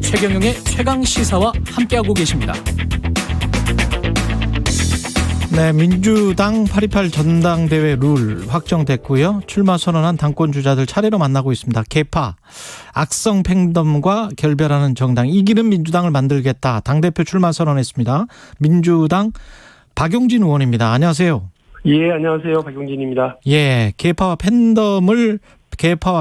최경영의 최강시사와 함께하고 계십니다. 네, 민주당 8.28 전당대회 룰 확정됐고요. 출마 선언한 당권 주자들 차례로 만나고 있습니다. 개파, 악성 팬덤과 결별하는 정당, 이기는 민주당을 만들겠다. 당대표 출마 선언했습니다. 민주당 박용진 의원입니다. 안녕하세요. 예, 안녕하세요. 박용진입니다. 예, 개파와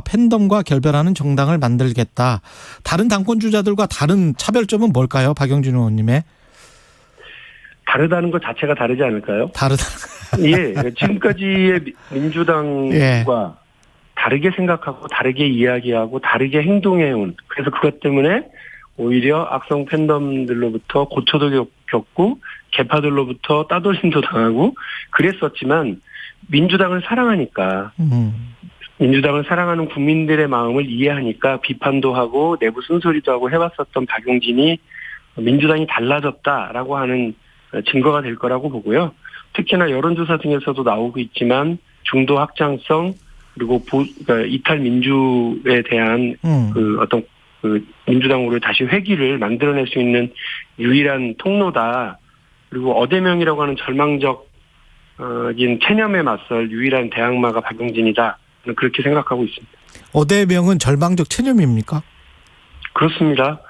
팬덤과 결별하는 정당을 만들겠다. 다른 당권 주자들과 다른 차별점은 뭘까요? 박용진 의원님의. 다르다는 것 자체가 다르지 않을까요? 다르다. 예, 지금까지의 민주당과 예. 다르게 생각하고 다르게 이야기하고 다르게 행동해온, 그래서 그것 때문에 오히려 악성 팬덤들로부터 고초도 겪고 개파들로부터 따돌림도 당하고 그랬었지만, 민주당을 사랑하니까 민주당을 사랑하는 국민들의 마음을 이해하니까 비판도 하고 내부 쓴소리도 하고 해왔었던 박용진이 민주당이 달라졌다라고 하는 증거가 될 거라고 보고요. 특히나 여론조사 등에서도 나오고 있지만 중도 확장성, 그리고 그러니까 이탈 민주에 대한 어떤 민주당으로 다시 회귀를 만들어낼 수 있는 유일한 통로다. 그리고 어대명이라고 하는 절망적인 체념에 맞설 유일한 대항마가 박용진이다. 저는 그렇게 생각하고 있습니다. 어대명은 절망적 체념입니까? 그렇습니다.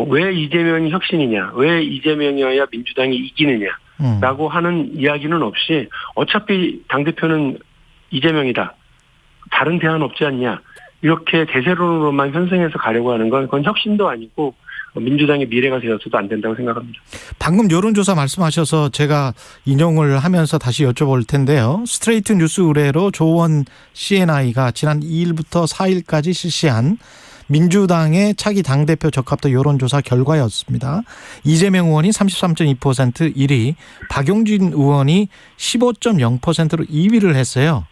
왜 이재명이 혁신이냐, 왜 이재명이어야 민주당이 이기느냐라고 하는 이야기는 없이 어차피 당대표는 이재명이다, 다른 대안 없지 않냐, 이렇게 대세론으로만 편성해서 가려고 하는 건 그건 혁신도 아니고 민주당의 미래가 되어서도 안 된다고 생각합니다. 방금 여론조사 말씀하셔서 제가 인용을 하면서 다시 여쭤볼 텐데요. 스트레이트 뉴스 의뢰로 조원 CNI가 지난 2일부터 4일까지 실시한 민주당의 차기 당대표 적합도 여론조사 결과였습니다. 이재명 의원이 33.2% 1위, 박용진 의원이 15.0%로 2위를 했어요.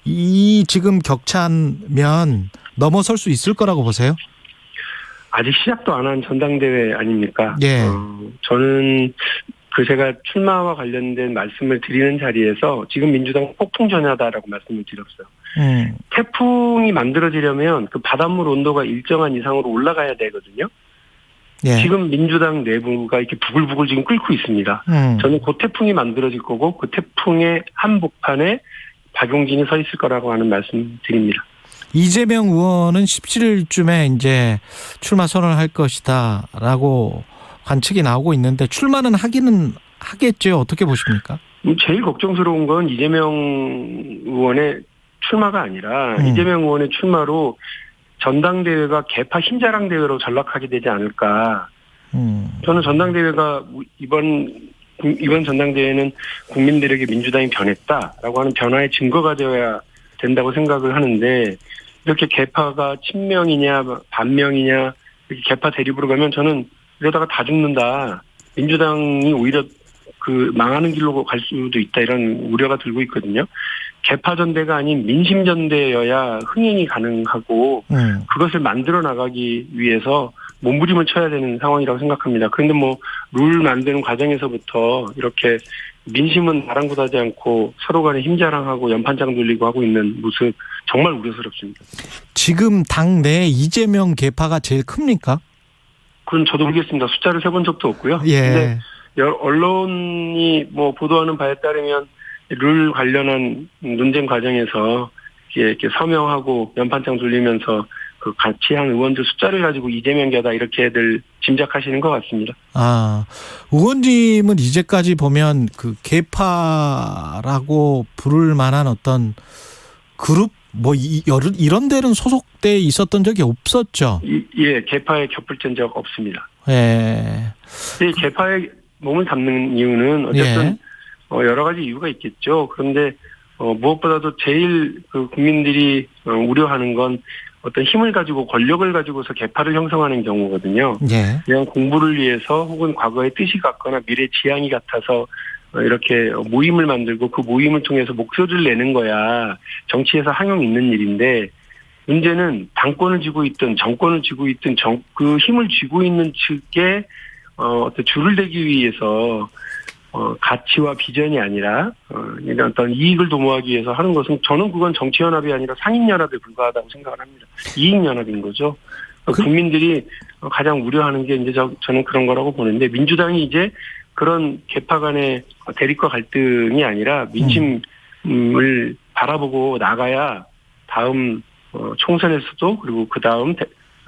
이 지금 격차면 넘어설 수 있을 거라고 보세요? 아직 시작도 안 한 전당대회 아닙니까? 예. 저는 제가 출마와 관련된 말씀을 드리는 자리에서 지금 민주당 폭풍 전야다라고 말씀을 드렸어요. 태풍이 만들어지려면 그 바닷물 온도가 일정한 이상으로 올라가야 되거든요. 예. 지금 민주당 내부가 이렇게 부글부글 지금 끓고 있습니다. 저는 그 태풍이 만들어질 거고 그 태풍의 한복판에 박용진이 서 있을 거라고 하는 말씀 드립니다. 이재명 의원은 17일쯤에 이제 출마 선언을 할 것이다라고 관측이 나오고 있는데 출마는 하기는 하겠죠. 어떻게 보십니까? 제일 걱정스러운 건 이재명 의원의 출마가 아니라 이재명 의원의 출마로 전당대회가 개파 힘자랑 대회로 전락하게 되지 않을까. 저는 전당대회가 이번 전당대회는 국민들에게 민주당이 변했다라고 하는 변화의 증거가 되어야 된다고 생각을 하는데, 이렇게 개파가 친명이냐 반명이냐 이렇게 개파 대립으로 가면 저는 이러다가 다 죽는다, 민주당이 오히려 망하는 길로 갈 수도 있다, 이런 우려가 들고 있거든요. 개파전대가 아닌 민심전대여야 흥행이 가능하고 그것을 만들어 나가기 위해서 몸부림을 쳐야 되는 상황이라고 생각합니다. 그런데 룰 만드는 과정에서부터 이렇게 민심은 아랑곳하지 않고 서로 간에 힘자랑하고 연판장 돌리고 하고 있는 모습, 정말 우려스럽습니다. 지금 당내 이재명 개파가 제일 큽니까? 그건 저도 모르겠습니다. 숫자를 세본 적도 없고요. 예. 근데 언론이 보도하는 바에 따르면 룰 관련한 논쟁 과정에서 이렇게 서명하고 연판장 돌리면서 같이 한 의원들 숫자를 가지고 이재명계다 이렇게들 짐작하시는 것 같습니다. 의원님은 이제까지 보면 개파라고 부를 만한 어떤 그룹 이런 데는 소속돼 있었던 적이 없었죠? 예, 개파에 겹불된 적 없습니다. 예. 이 개파에 몸을 담는 이유는 어쨌든 여러 가지 이유가 있겠죠. 그런데 무엇보다도 제일 국민들이 우려하는 건 어떤 힘을 가지고 권력을 가지고서 개파를 형성하는 경우거든요. 예. 그냥 공부를 위해서 혹은 과거의 뜻이 같거나 미래 지향이 같아서 이렇게 모임을 만들고 그 모임을 통해서 목소리를 내는 거야 정치에서 항용 있는 일인데, 문제는 당권을 쥐고 있든 정권을 쥐고 있든 그 힘을 쥐고 있는 측에 어떤 줄을 대기 위해서 가치와 비전이 아니라 이런 어떤 이익을 도모하기 위해서 하는 것은, 저는 그건 정치연합이 아니라 상인연합에 불과하다고 생각을 합니다. 이익연합인 거죠. 국민들이 가장 우려하는 게 이제 저는 그런 거라고 보는데, 민주당이 이제 그런 계파 간의 대립과 갈등이 아니라 민심을 바라보고 나가야 다음 총선에서도, 그리고 그 다음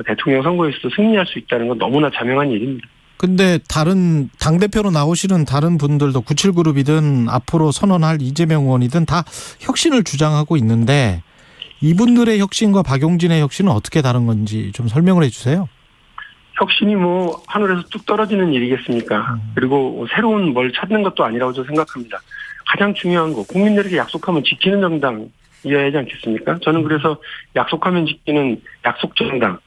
대통령 선거에서도 승리할 수 있다는 건 너무나 자명한 일입니다. 근데 다른 당대표로 나오시는 다른 분들도 97그룹이든 앞으로 선언할 이재명 의원이든 다 혁신을 주장하고 있는데, 이분들의 혁신과 박용진의 혁신은 어떻게 다른 건지 좀 설명을 해 주세요. 혁신이 뭐 하늘에서 뚝 떨어지는 일이겠습니까? 그리고 새로운 뭘 찾는 것도 아니라고 저는 생각합니다. 가장 중요한 거, 국민들에게 약속하면 지키는 정당이어야 하지 않겠습니까? 저는 그래서 약속하면 지키는 약속정당,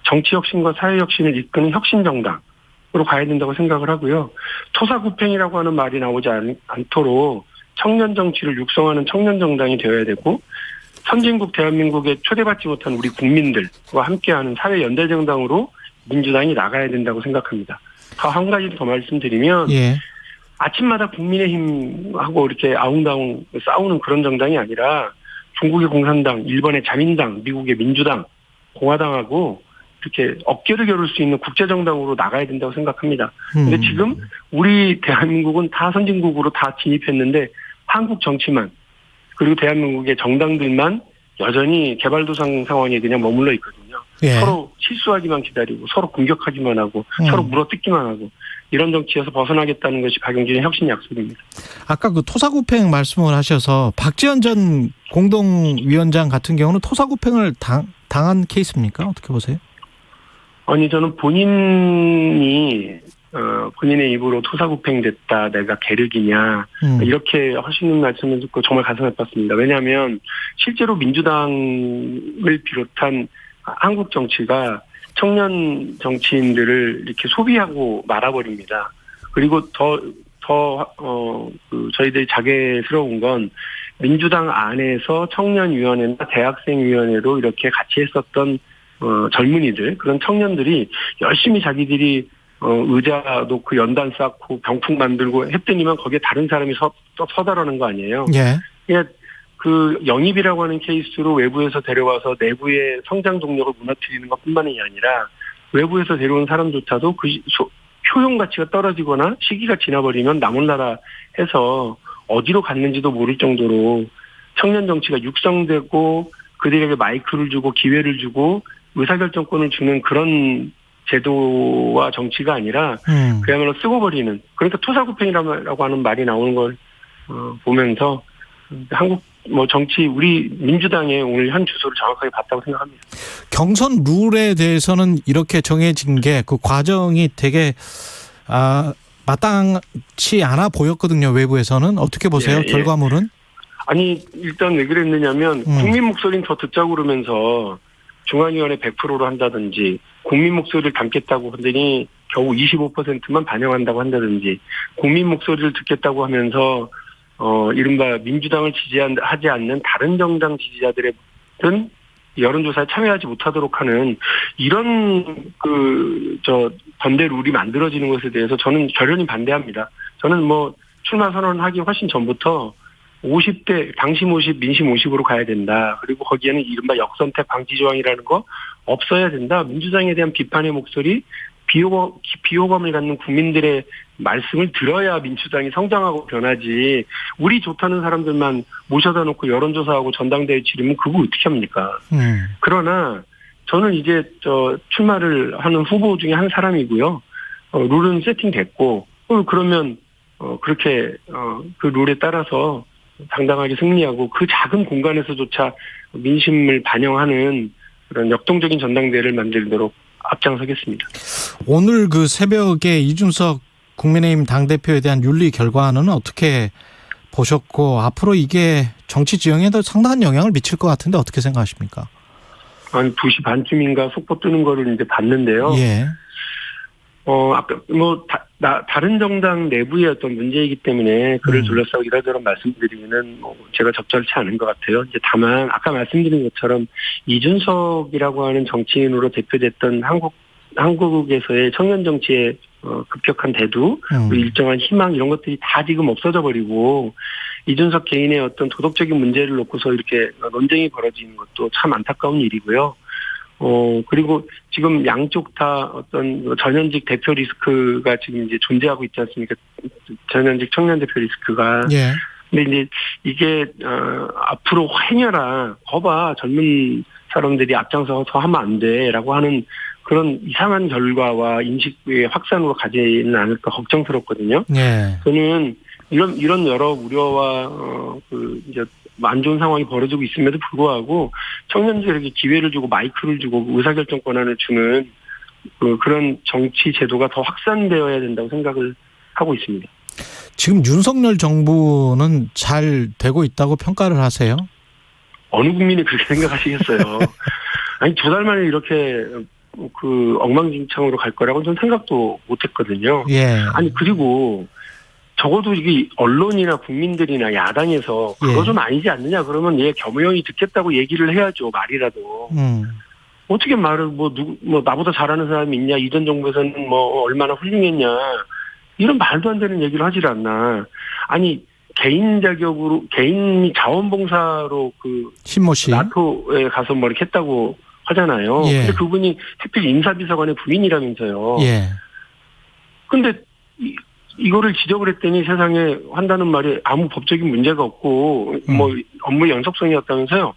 정치혁신과 사회혁신을 이끄는 혁신정당으로 가야 된다고 생각을 하고요. 토사구팽이라고 하는 말이 나오지 않도록 청년 정치를 육성하는 청년정당이 되어야 되고, 선진국 대한민국에 초대받지 못한 우리 국민들과 함께하는 사회연대정당으로 민주당이 나가야 된다고 생각합니다. 한 가지 더 말씀드리면, 예. 아침마다 국민의힘하고 이렇게 아웅다웅 싸우는 그런 정당이 아니라 중국의 공산당, 일본의 자민당, 미국의 민주당, 공화당하고 이렇게 어깨를 겨룰 수 있는 국제정당으로 나가야 된다고 생각합니다. 근데 지금 우리 대한민국은 다 선진국으로 다 진입했는데, 한국 정치만, 그리고 대한민국의 정당들만 여전히 개발도상 상황에 그냥 머물러 있거든요. 예. 서로 실수하기만 기다리고, 서로 공격하기만 하고, 서로 물어뜯기만 하고, 이런 정치에서 벗어나겠다는 것이 박용진의 혁신 약속입니다. 아까 그 토사구팽 말씀을 하셔서, 박지원 전 공동위원장 같은 경우는 토사구팽을 당한 케이스입니까? 어떻게 보세요? 아니, 저는 본인의 입으로 토사구팽됐다, 내가 계륵이냐, 이렇게 하시는 말씀을 듣고 정말 가슴 아팠습니다. 왜냐하면 실제로 민주당을 비롯한 한국 정치가 청년 정치인들을 이렇게 소비하고 말아버립니다. 그리고 저희들이 자괴스러운 건, 민주당 안에서 청년위원회나 대학생위원회로 이렇게 같이 했었던 젊은이들, 그런 청년들이 열심히 자기들이 의자 놓고 연단 쌓고 병풍 만들고 했더니만 거기에 다른 사람이 서다라는 거 아니에요. 예. 그 영입이라고 하는 케이스로 외부에서 데려와서 내부의 성장 동력을 무너뜨리는 것뿐만이 아니라, 외부에서 데려온 사람조차도 그 효용 가치가 떨어지거나 시기가 지나버리면 나몰라라 해서 어디로 갔는지도 모를 정도로 청년 정치가 육성되고, 그들에게 마이크를 주고 기회를 주고 의사결정권을 주는 그런 제도와 정치가 아니라 그야말로 쓰고 버리는, 그러니까 토사구팽이라고 하는 말이 나오는 걸 보면서 한국 정치, 우리 민주당의 오늘 현 주소를 정확하게 봤다고 생각합니다. 경선 룰에 대해서는 이렇게 정해진 게, 그 과정이 되게 마땅치 않아 보였거든요. 외부에서는 어떻게 보세요? 예. 결과물은? 아니, 일단 왜 그랬느냐면 국민 목소리는 더 듣자고 그러면서 중앙위원회 100%로 한다든지, 국민 목소리를 담겠다고 하더니 겨우 25%만 반영한다고 한다든지, 국민 목소리를 듣겠다고 하면서 이른바 민주당을 지지하지 않는 다른 정당 지지자들은 여론조사에 참여하지 못하도록 하는 이런 반대 룰이 만들어지는 것에 대해서 저는 결연히 반대합니다. 저는 출마 선언하기 훨씬 전부터 50대, 당심 50, 민심 50으로 가야 된다. 그리고 거기에는 이른바 역선택 방지 조항이라는 거 없어야 된다. 민주당에 대한 비판의 목소리, 비호감을 갖는 국민들의 말씀을 들어야 민주당이 성장하고 변하지, 우리 좋다는 사람들만 모셔다 놓고 여론조사하고 전당대회 치르면 그거 어떻게 합니까? 그러나 저는 이제 출마를 하는 후보 중에 한 사람이고요. 룰은 세팅됐고, 그러면 그렇게 그 룰에 따라서 당당하게 승리하고, 그 작은 공간에서조차 민심을 반영하는 그런 역동적인 전당대회를 만들도록 앞장서겠습니다. 오늘 그 새벽에 이준석 국민의힘 당대표에 대한 윤리 결과는 어떻게 보셨고, 앞으로 이게 정치 지형에도 상당한 영향을 미칠 것 같은데 어떻게 생각하십니까? 한 2시 반쯤인가 속보 뜨는 거를 이제 봤는데요. 예. 아까 다른 정당 내부의 어떤 문제이기 때문에 그를 둘러싸고 이러저러 말씀드리기는 제가 적절치 않은 것 같아요. 이제 다만 아까 말씀드린 것처럼 이준석이라고 하는 정치인으로 대표됐던 한국에서의 청년 정치의 급격한 대두, 일정한 희망, 이런 것들이 다 지금 없어져 버리고, 이준석 개인의 어떤 도덕적인 문제를 놓고서 이렇게 논쟁이 벌어지는 것도 참 안타까운 일이고요. 그리고 지금 양쪽 다 어떤 전현직 대표 리스크가 지금 이제 존재하고 있지 않습니까? 전현직 청년 대표 리스크가. 예. 근데 이제 이게, 앞으로 행여라, 거봐, 젊은 사람들이 앞장서서 하면 안 돼, 라고 하는 그런 이상한 결과와 인식의 확산으로 가지는 않을까 걱정스럽거든요. 예. 저는 이런 여러 우려와, 이제 안 좋은 상황이 벌어지고 있음에도 불구하고 청년들에게 기회를 주고 마이크를 주고 의사결정 권한을 주는 그런 정치 제도가 더 확산되어야 된다고 생각을 하고 있습니다. 지금 윤석열 정부는 잘 되고 있다고 평가를 하세요? 어느 국민이 그렇게 생각하시겠어요? 아니 2달 만에 이렇게 엉망진창으로 갈 거라고 저는 생각도 못했거든요. 예. 아니 그리고 적어도 이게 언론이나 국민들이나 야당에서 그거 좀 아니지 않느냐 그러면 얘 겸허히 듣겠다고 얘기를 해야죠. 말이라도. 어떻게 말을 나보다 잘하는 사람이 있냐, 이전 정부에서는 얼마나 훌륭했냐, 이런 말도 안 되는 얘기를 하질 않나. 아니 개인 자격으로 개인 자원봉사로 신모 씨 나토에 가서 이렇게 했다고 하잖아요. 예. 근데 그분이 하필 인사비서관의 부인이라면서요. 예. 근데 이거를 지적을 했더니 세상에 한다는 말이 아무 법적인 문제가 없고 업무의 연속성이었다면서요.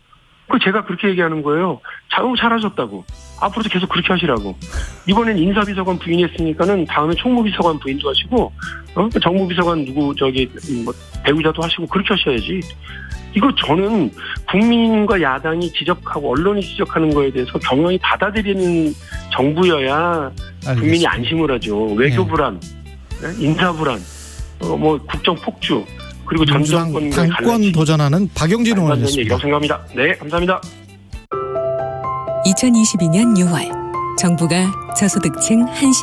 제가 그렇게 얘기하는 거예요. 잘하셨다고. 앞으로도 계속 그렇게 하시라고. 이번엔 인사비서관 부인이 했으니까는 다음에 총무비서관 부인도 하시고 정무비서관 배우자도 하시고 그렇게 하셔야지. 이거 저는 국민과 야당이 지적하고 언론이 지적하는 거에 대해서 경영이 받아들이는 정부여야 알겠습니다. 국민이 안심을 하죠. 외교 불안, 인사 불안, 국정 폭주, 그리고 전 정권과의 당권 도전하는 박용진 의원이었습니다. 얘기라고 생각합니다. 네, 감사합니다. 2022년 6월 정부가 저소득층 한시